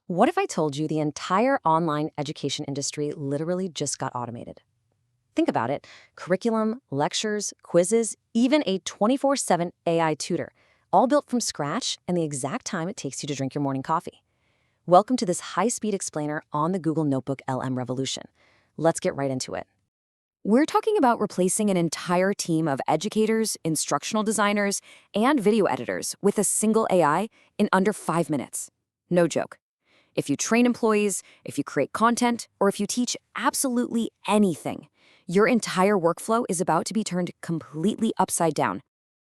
What if I told you the entire online education industry literally just got automated? Think about it. Curriculum, lectures, quizzes, even a 24/7 AI tutor, all built from scratch and the exact time it takes you to drink your morning coffee. Welcome to this high-speed explainer on the Google NotebookLM revolution. Let's get right into it. We're talking about replacing an entire team of educators, instructional designers, and video editors with a single AI in under 5 minutes. No joke. If you train employees, if you create content, or if you teach absolutely anything, your entire workflow is about to be turned completely upside down.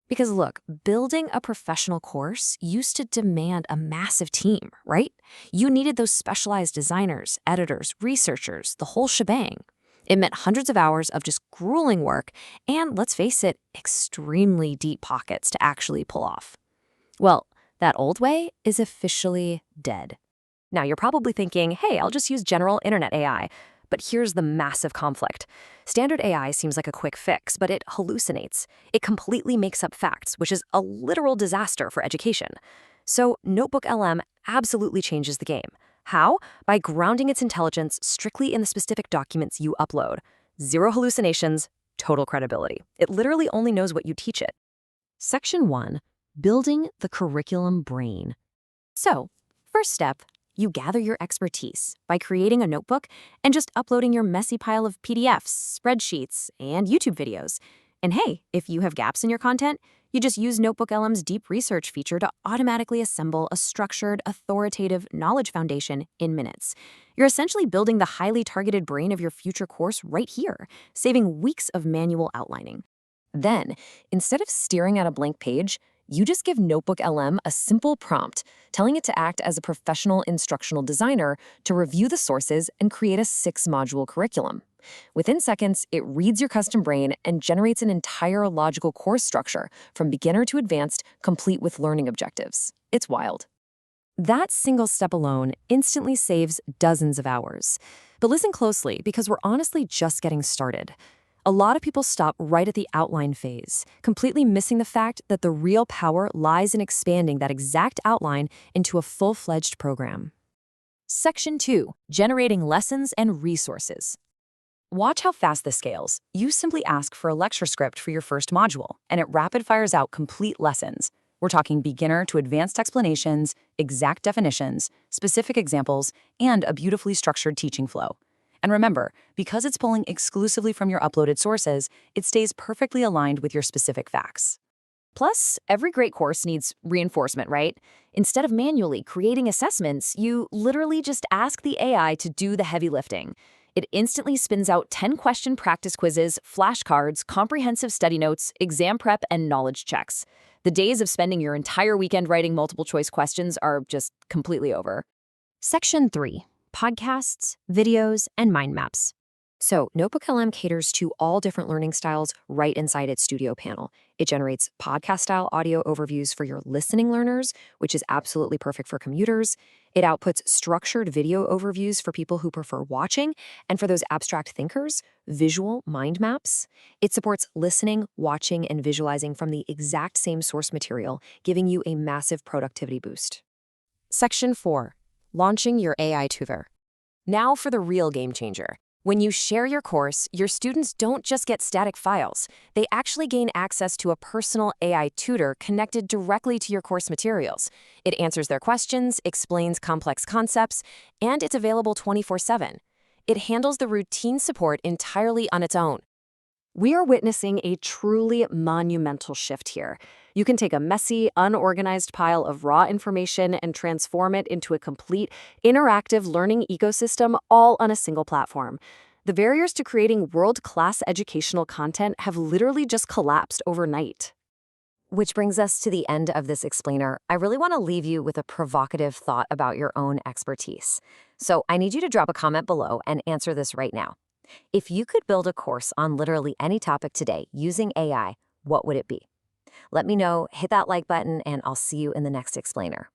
Because look, building a professional course used to demand a massive team, right? You needed those specialized designers, editors, researchers, the whole shebang. It meant hundreds of hours of just grueling work and, let's face it, extremely deep pockets to actually pull off. Well, that old way is officially dead. Now, you're probably thinking, hey, I'll just use general internet AI. But here's the massive conflict. Standard AI seems like a quick fix, but it hallucinates. It completely makes up facts, which is a literal disaster for education. So NotebookLM absolutely changes the game. How? By grounding its intelligence strictly in the specific documents you upload. Zero hallucinations, total credibility. It literally only knows what you teach it. Section 1. Building the curriculum brain. So, first step, you gather your expertise by creating a notebook and just uploading your messy pile of PDFs, spreadsheets, and YouTube videos. And hey, if you have gaps in your content, you just use NotebookLM's deep research feature to automatically assemble a structured, authoritative knowledge foundation in minutes. You're essentially building the highly targeted brain of your future course right here, saving weeks of manual outlining. Then, instead of staring at a blank page, you just give NotebookLM a simple prompt, telling it to act as a professional instructional designer to review the sources and create a 6-module curriculum. Within seconds, it reads your custom brain and generates an entire logical course structure from beginner to advanced, complete with learning objectives. It's wild. That single step alone instantly saves dozens of hours. But listen closely, because we're honestly just getting started. A lot of people stop right at the outline phase, completely missing the fact that the real power lies in expanding that exact outline into a full-fledged program. Section 2. Generating lessons and resources. Watch how fast this scales. You simply ask for a lecture script for your first module, and it rapid fires out complete lessons. We're talking beginner to advanced explanations, exact definitions, specific examples, and a beautifully structured teaching flow. And remember, because it's pulling exclusively from your uploaded sources, it stays perfectly aligned with your specific facts. Plus, every great course needs reinforcement, right? Instead of manually creating assessments, you literally just ask the AI to do the heavy lifting. It instantly spins out 10-question practice quizzes, flashcards, comprehensive study notes, exam prep, and knowledge checks. The days of spending your entire weekend writing multiple-choice questions are just completely over. Section 3. Podcasts, videos, and mind maps. So NotebookLM caters to all different learning styles right inside its studio panel. It generates podcast-style audio overviews for your listening learners, which is absolutely perfect for commuters. It outputs structured video overviews for people who prefer watching, and for those abstract thinkers, visual mind maps. It supports listening, watching, and visualizing from the exact same source material, giving you a massive productivity boost. Section 4. Launching your AI tutor. Now for the real game changer. When you share your course, your students don't just get static files. They actually gain access to a personal AI tutor connected directly to your course materials. It answers their questions, explains complex concepts, and it's available 24/7. It handles the routine support entirely on its own. We are witnessing a truly monumental shift here. You can take a messy, unorganized pile of raw information and transform it into a complete, interactive learning ecosystem all on a single platform. The barriers to creating world-class educational content have literally just collapsed overnight. Which brings us to the end of this explainer. I really want to leave you with a provocative thought about your own expertise. So I need you to drop a comment below and answer this right now. If you could build a course on literally any topic today using AI, what would it be? Let me know, hit that like button, and I'll see you in the next explainer.